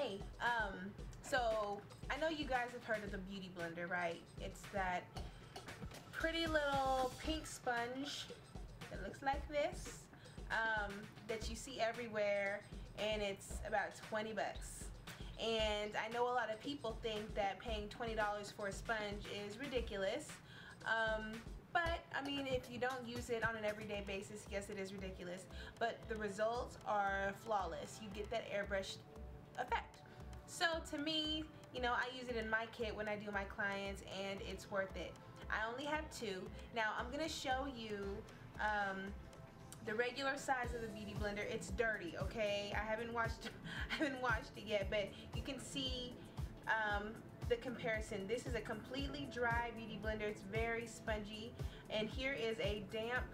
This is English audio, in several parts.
Hey, so I know you guys have heard of the Beauty Blender, right? It's that pretty little pink sponge that looks like this, that you see everywhere, and it's about 20 bucks. And I know a lot of people think that paying $20 for a sponge is ridiculous. But I mean, if you don't use it on an everyday basis, yes, it is ridiculous. But the results are flawless. You get that airbrushed effect. So to me, you know, I use it in my kit when I do my clients, and it's worth it. I only have two. Now I'm gonna show you the regular size of the Beauty Blender. It's dirty, okay? I haven't washed it yet, but you can see the comparison. This is a completely dry Beauty Blender. It's very spongy, and here is a damp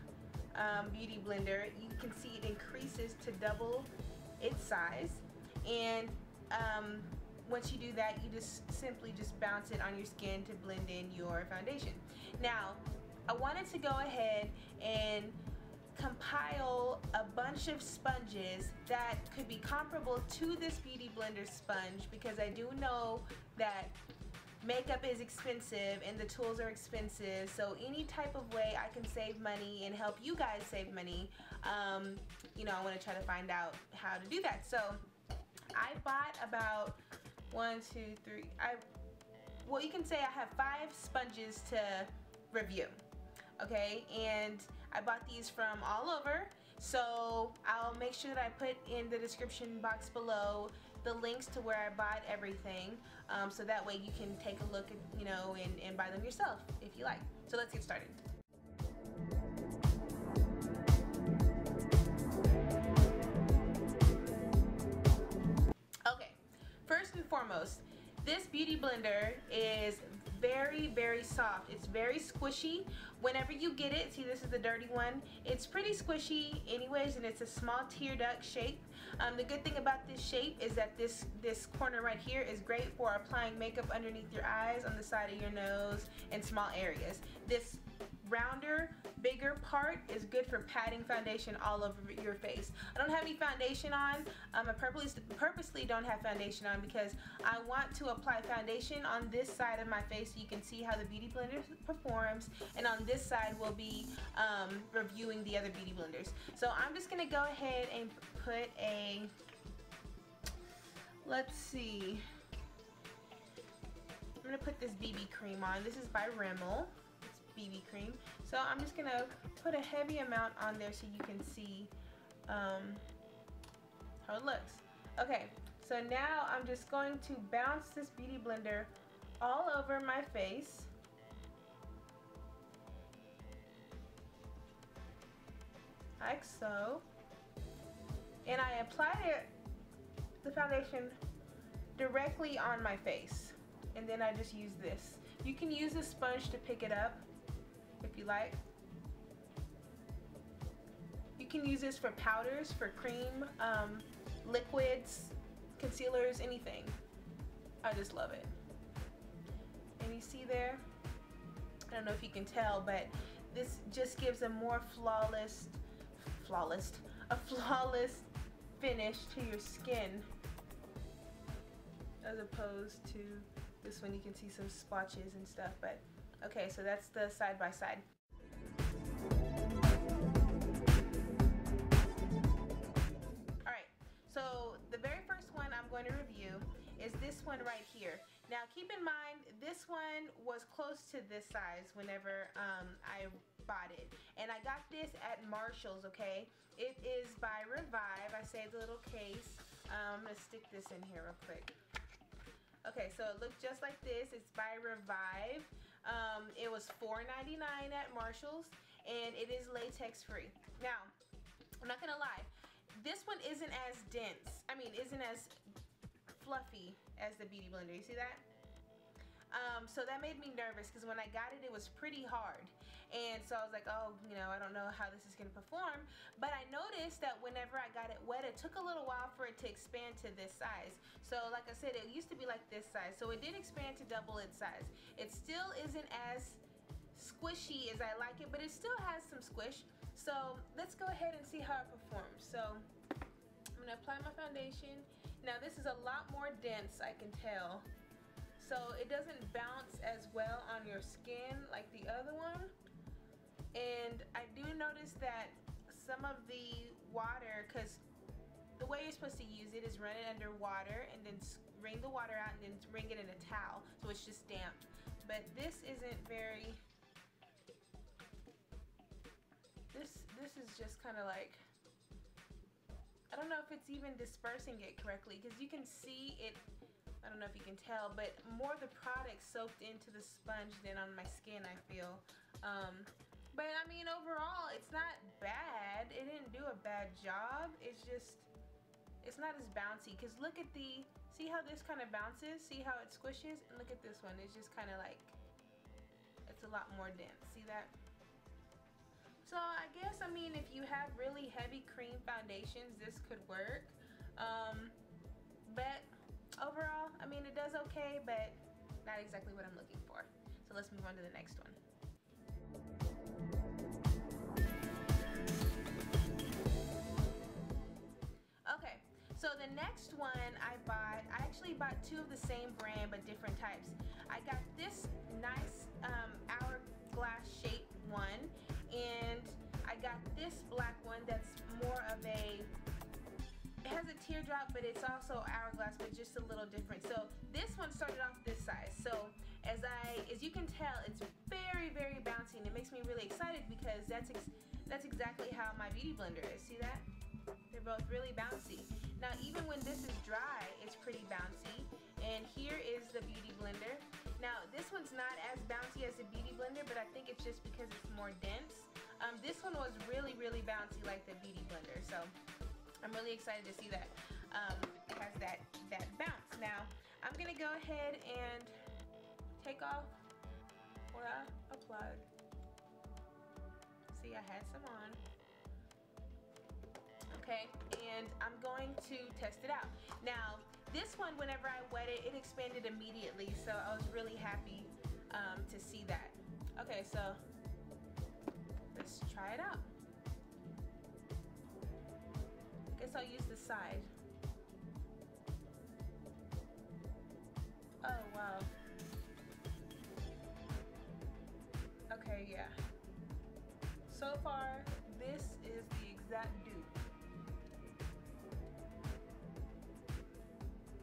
Beauty Blender. You can see it increases to double its size, and once you do that, you just simply bounce it on your skin to blend in your foundation. Now, I wanted to go ahead and compile a bunch of sponges that could be comparable to this Beauty Blender sponge, because I do know that makeup is expensive and the tools are expensive. So any type of way I can save money and help you guys save money, you know, I want to try to find out how to do that. So I bought about well, you can say I have 5 sponges to review. Okay, and I bought these from all over, so I'll make sure that I put in the description box below the links to where I bought everything, so that way you can take a look at, you know, and buy them yourself if you like. So let's get started. Okay, first and foremost, this Beauty Blender is very, very soft. It's very squishy. Whenever you get it, see, this is the dirty one. It's pretty squishy anyways, and it's a small tear duct shape. The good thing about this shape is that this corner right here is great for applying makeup underneath your eyes, on the side of your nose, and small areas. This rounder, bigger part is good for patting foundation all over your face. I don't have any foundation on. I purposely don't have foundation on because I want to apply foundation on this side of my face so you can see how the Beauty Blender performs, and on this side we'll be reviewing the other Beauty Blenders. So I'm just gonna go ahead and put a, let's see, I'm gonna put this BB cream on. This is by Rimmel. BB cream. So I'm just gonna put a heavy amount on there so you can see how it looks. Okay, so now I'm just going to bounce this Beauty Blender all over my face. Like so. And I applied the foundation directly on my face. And then I just use this. You can use a sponge to pick it up if you like. You can use this for powders, for cream, liquids, concealers, anything. I just love it. And you see there, I don't know if you can tell, but this just gives a more flawless finish to your skin, as opposed to this one. You can see some splotches and stuff, but okay, so that's the side by side. Alright, so the very first one I'm going to review is this one right here. Now keep in mind, this one was close to this size whenever I bought it, and I got this at Marshall's. Okay, it is by Revive. I saved a little case. I'm gonna stick this in here real quick. Okay, so it looks just like this. It's by Revive. It was $4.99 at Marshall's, and it is latex free. Now, I'm not gonna lie, this one isn't as dense. I mean, isn't as fluffy as the Beauty Blender. You see that? So that made me nervous because when I got it, it was pretty hard, and so I was like, oh, you know, I don't know how this is gonna perform. But I noticed that whenever I got it wet, it took a little while for it to expand to this size. So like I said, it used to be like this size, so it did expand to double its size. It still isn't as squishy as I like it, but it still has some squish. So let's go ahead and see how it performs. So I'm gonna apply my foundation, Now this is a lot more dense, I can tell. So it doesn't bounce as well on your skin like the other one. And I do notice that some of the water, because the way you're supposed to use it is run it under water and then wring the water out and then wring it in a towel, so it's just damp. But this isn't very, this is just kind of like, I don't know if it's even dispersing it correctly, because you can see it, I don't know if you can tell, but more of the product soaked into the sponge than on my skin, I feel. But I mean, overall, it's not bad. It didn't do a bad job. It's just, it's not as bouncy. Because look at the, see how this kind of bounces? See how it squishes? And look at this one. It's just kind of like, it's a lot more dense. See that? So I guess, I mean, if you have really heavy cream foundations, this could work. But overall, I mean, it does okay, but not exactly what I'm looking for. So let's move on to the next one. Okay, so the next one I actually bought two of the same brand but different types. I got this nice hourglass shaped one, and I got this black one that's more of a, it has a teardrop, but it's also hourglass, but just a little different. So this one started off this size. So as you can tell, it's very, very bouncy, and it makes me really excited because that's exactly how my beauty blender is. See that? They're both really bouncy. Now even when this is dry, it's pretty bouncy. And here is the beauty blender. Now this one's not as bouncy as the beauty blender, but I think it's just because it's more dense. This one was really, really bouncy like the beauty blender. So I'm really excited to see that it has that bounce. Now I'm gonna go ahead and take off what I applied. See, I had some on. Okay, and I'm going to test it out. Now, this one, whenever I wet it, it expanded immediately, so I was really happy to see that. Okay, so let's try it out. I guess I'll use the side. Oh, wow. Okay, yeah. So far, this is the exact dupe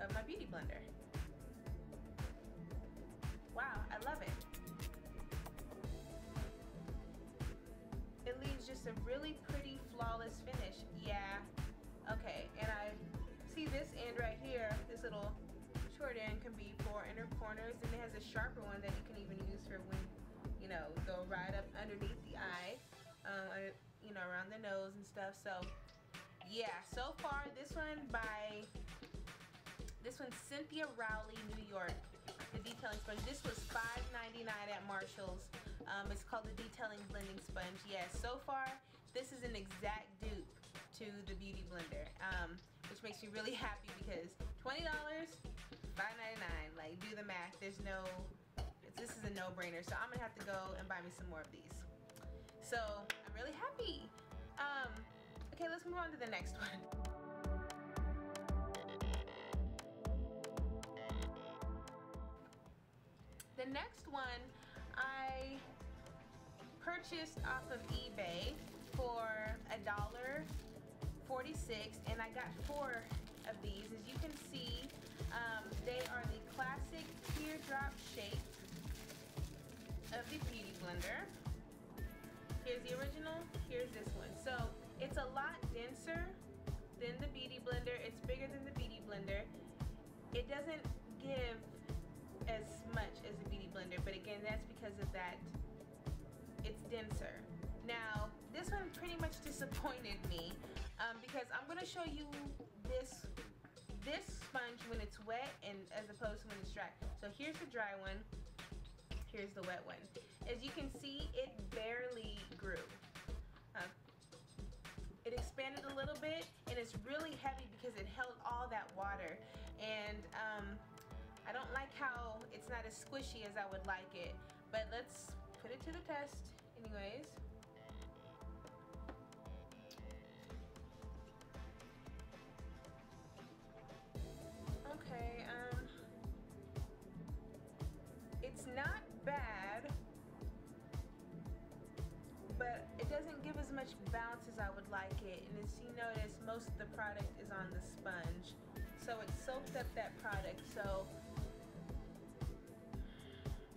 of my beauty blender. Wow, I love it. It leaves just a really pretty, flawless finish. Yeah. Okay, and I see this end right here, this little short end can be for inner corners, and it has a sharper one that you can even use for when, you know, go right up underneath the eye, you know, around the nose and stuff. So yeah, so far this one's Cynthia Rowley, New York, the detailing sponge. This was $5.99 at Marshall's. It's called the detailing blending sponge. Yes, so far this is an exact dupe to the beauty blender, which makes me really happy because $20, $5.99. Like, do the math. This is a no-brainer. So I'm gonna have to go and buy me some more of these. So I'm really happy. Okay, let's move on to the next one. The next one I purchased off of eBay for $1.46, and I got 4 of these. As you can see, they are the classic teardrop shape of the beauty blender. Here's the original, here's this one. So it's a lot denser than the beauty blender. It's bigger than the beauty blender. It doesn't give as much as the beauty blender, but again, that's because of that, it's denser. Now this one pretty much disappointed me because I'm going to show you this sponge when it's wet and as opposed to when it's dry. So here's the dry one, here's the wet one. As you can see, it barely grew. It expanded a little bit, and it's really heavy because it held all that water. And I don't like how it's not as squishy as I would like it, but let's put it to the test anyways. much bounce as I would like it. And as you notice, most of the product is on the sponge, so it soaked up that product. So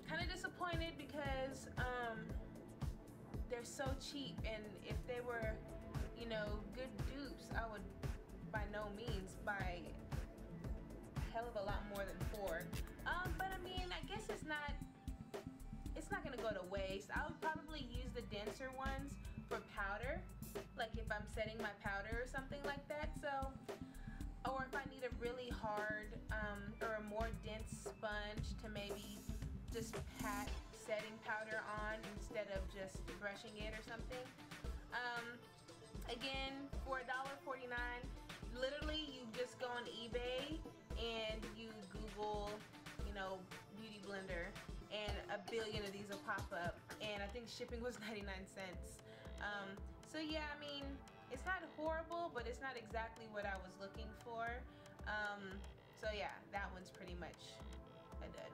kind of disappointed because they're so cheap, and if they were, you know, good dupes, I would by no means buy a hell of a lot more than 4. But I mean, I guess it's not gonna go to waste. I would probably use the denser ones for powder, like if I'm setting my powder or something like that. So, or if I need a really hard or a more dense sponge to maybe just pat setting powder on instead of just brushing it or something. Again, for $1.49, literally you just go on eBay and you Google, you know, beauty blender, and a billion of these will pop up, and I think shipping was 99 cents. So yeah, I mean, it's not horrible, but it's not exactly what I was looking for. So yeah, that one's pretty much a dud.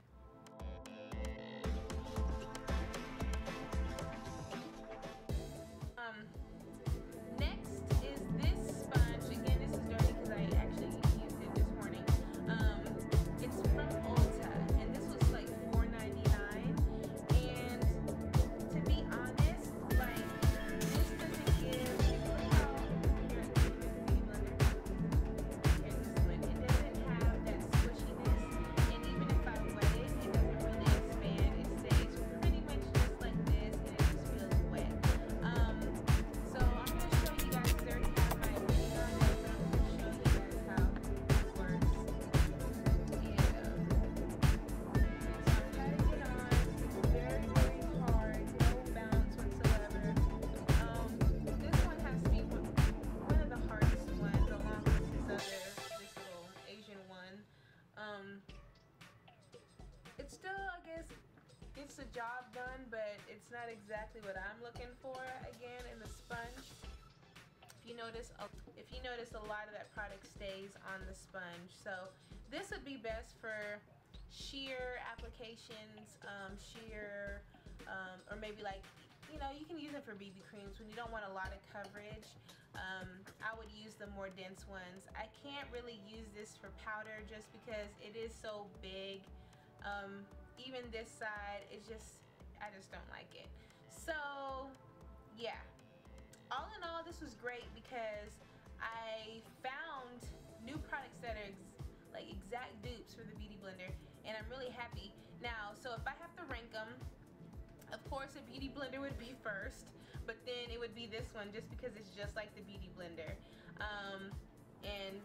Next is this sponge. Again, this is dirty because I actually used it this morning. It's from Ulta, and this was like $4.99. And to be honest, like, this doesn't give. Look how here it doesn't have that squishiness, and even if I wet it, it doesn't really expand. It stays pretty much just like this, and it just feels wet. So I'm going to show you guys, I already have my opinion on it, but I'm going to show you guys how this works. And so I'm patting it on. It's very, very hard, no bounce whatsoever. This one has to be one of the hardest ones, along with this little Asian one. It's still, I guess, gets the job done, but it's not exactly what I'm looking for. Again, in the sponge, if you notice a lot of that product stays on the sponge. So this would be best for sheer applications, or maybe like, you know, you can use it for BB creams when you don't want a lot of coverage. I would use the more dense ones. I can't really use this for powder just because it is so big. Even this side, I just don't like it. So yeah, all in all, this was great because I found new products that are like exact dupes for the beauty blender, and I'm really happy. Now, so if I have to rank them, of course a beauty blender would be first, but then it would be this one just because it's just like the beauty blender. And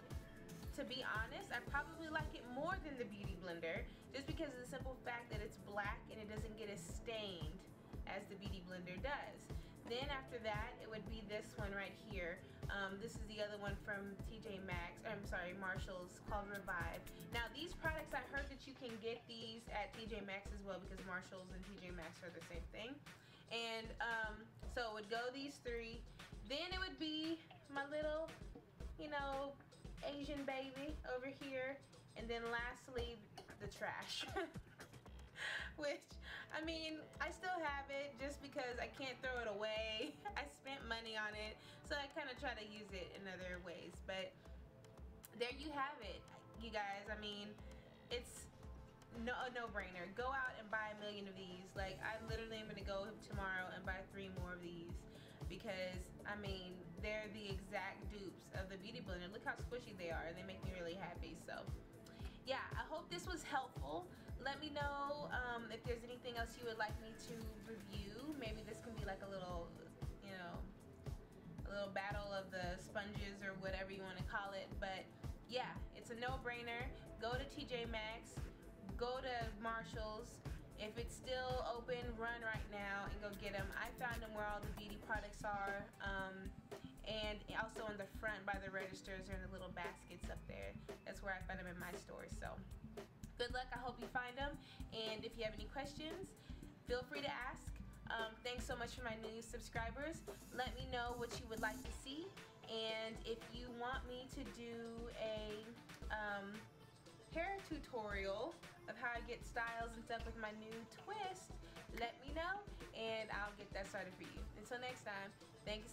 to be honest, I probably like it more than the beauty blender just because of the simple fact that it's black and it doesn't get as stained as the beauty blender does. Then after that, it would be this one right here. This is the other one from Marshall's, called Revive. Now these products, I heard that you can get these at TJ Maxx as well, because Marshalls and TJ Maxx are the same thing. And so it would go these 3. Then it would be my little, you know, Asian baby over here, and then lastly the trash. Which, I mean, I still have it just because I can't throw it away. I spent money on it, so I kind of try to use it in other ways. But there you have it, you guys. I mean, it's a no-brainer. Go out and buy a million of these. Like, I literally am going to go tomorrow and buy 3 more of these, because I mean, they're the exact dupes of the beauty blender. Look how squishy they are, and they make me really happy. So yeah, I hope this was helpful. Let me know if there's anything else you would like me to review. Maybe this can be like a little, you know, a little battle of the sponges or whatever you want to call it. But yeah, it's a no-brainer. Go to TJ Maxx, go to Marshalls. If it's still open, run right now and go get them. I found them where all the beauty products are, and also in the front by the registers or in the little baskets up there. That's where I found them in my store. So good luck. I hope you find them, and if you have any questions, feel free to ask. Thanks so much for my new subscribers. Let me know what you would like to see, and if you want me to do a hair tutorial of how I get styles and stuff with my new twist, let me know and I'll get that started for you. Until next time, thank you so